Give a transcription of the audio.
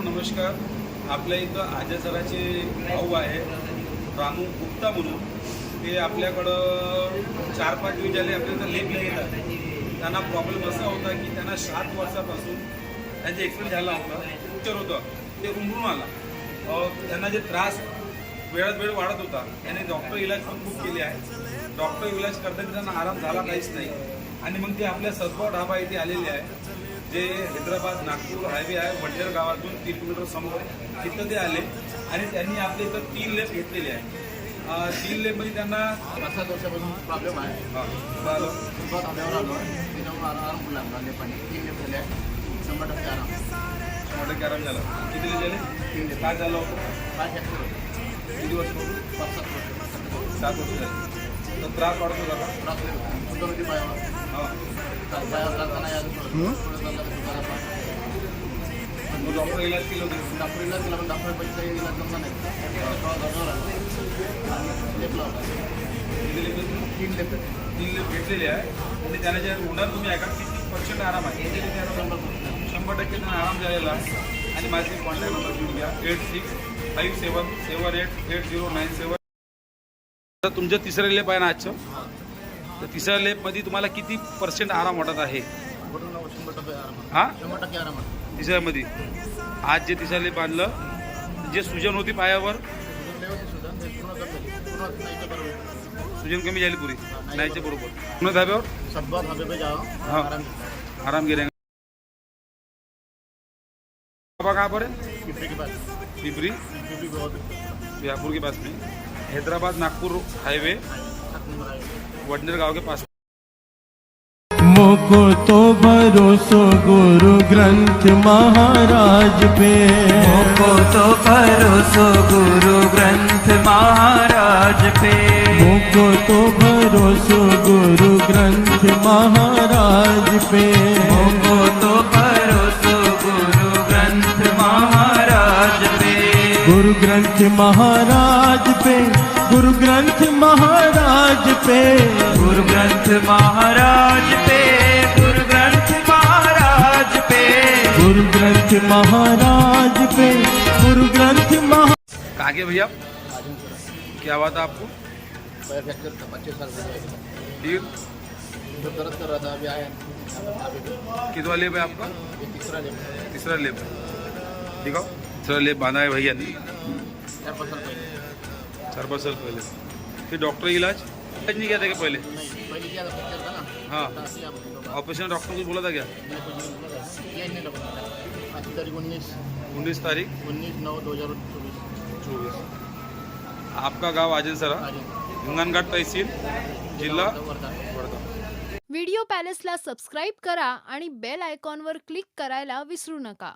नमस्कार. आपल्या इथं आजय सराचे भाऊ आहे रामू गुप्ता म्हणून. ते आपल्याकडं 4-5 दिवस झाले आपल्या इथं लेप येतात. त्यांना प्रॉब्लेम असा होता की त्यांना 7 वर्षापासून त्यांचा एक्सपिरियन्स झाला होता, फ्रॅक्चर होतं, ते रुंबरून आला. त्यांना जे त्रास वेळात वेळ वाढत होता त्याने डॉक्टर इलाज पण खूप केले आहे. डॉक्टर इलाज करताना त्यांना आराम झाला काहीच नाही. आणि मग ते आपल्या सद्भाव ढाबा इथे आलेले आहे, जे हैदराबाद नागपूर हायवे आहे. वडनेर गावातून 3 किलोमीटर समोर तिथं ते आले आणि त्यांनी आपल्या इथं 3 लेप घेतलेले आहे. 3 लेपमध्ये त्यांना 7 वर्षापासून प्रॉब्लेम आहे. बरं सुरुवात आल्यावर आलो त्याच्यामुळे आराम लागला. लेपाने 3 लेप झाले आहे. 100% आराम. 100% आराम झाला. किती दिवस झाले? 3 लेप. काय झालं होतं? काय फ्रॅक्चर होतं? किती वर्ष? 5-7 वर्ष. 7 वर्ष झाले. तर त्रास वाढत होता का? त्रास होतो होती पायावर. हां. पायावर चालताना यायचं थोडं चालता दुखायला पाय. मग डॉक्टर इलाज केलं होतं? डॉक्टर इलाज केला पण डॉक्टर पैसे इलाज जमला नाही. लेप लावला. किती लेप? 3 लेप. 3 लेप घेतलेले आहे आणि त्याला जे होणार तुम्ही ऐका किती % आराम आहे? 100% त्यांना आराम झालेला आहे. आणि माझे कॉन्टॅक्ट नंबर घेऊन घ्या 8657788097. तर तुमचं तिसरं लेप आहे ना आजचं, तर तिसऱ्या लेपमध्ये तुम्हाला किती % आराम वाटत आहे? 100% आराम. हां, 100% आराम. तिसऱ्यामध्ये. आज जे तिसरं लेप आणलं, जे सुजन होती पायावर, सुजन कमी झाली पुरी नाहीच्या बरोबर पूर्ण धाब्यावर सद्भाव ढाबे पे जाओ. हाँ. आराम. आराम गिरेंगे. बाबा कहाँ पर है? पिपरी के पास. पिपरी पिपरी बहुत बिहापुर के पास में, हैदराबाद नागपुर हाईवे, 7 नंबर आएगा. वडनेर गांव के पास. मोको तो भरोसो गुरु ग्रंथ महाराज पे, मोको तो भरोसो गुरु ग्रंथ महाराज पे, मोको तो भरोसो गुरु ग्रंथ महाराज पे, मोको तो भरोसो गुरु ग्रंथ महाराज पे, गुरु ग्रंथ महाराज पे, गुरु ग्रंथ महाराज पे, गुरु ग्रंथ महाराज पे, गुरु ग्रंथ महाराज पे, गुरु ग्रंथ महाराज पे, गुरु ग्रंथ महाराज. कहाँ के भैया? क्या हुआ था आपको? पैर फ्रैक्चर था. 25 साल हो गए. फिर जो दर्द कर रहा था अभी आया. कितना लेप है आपका? ये तीसरा लेप है. तीसरा लेप है. दिखाओ. तीसरा लेप बांधा है भैया ने 4-5 साल पहले. 4-5 साल पहले. फिर डॉक्टर इलाज नहीं किया था क्या पहले? नहीं पहले किया था. फ्रैक्चर था ना. हाँ. तो ऐसे आप लोग ऑपरेशन डॉक्टर को बोला था क्या? ये नहीं लगा. आज की तारीख 19 तारीख 19/9/2024. 24. आपका गाव आजनसरा, हिंगणघाट तहसील, जिल्हा वर्धा. वर्धा. व्हिडिओ पॅलेसला सबस्क्राईब करा आणि बेल आयकॉनवर क्लिक करायला विसरू नका.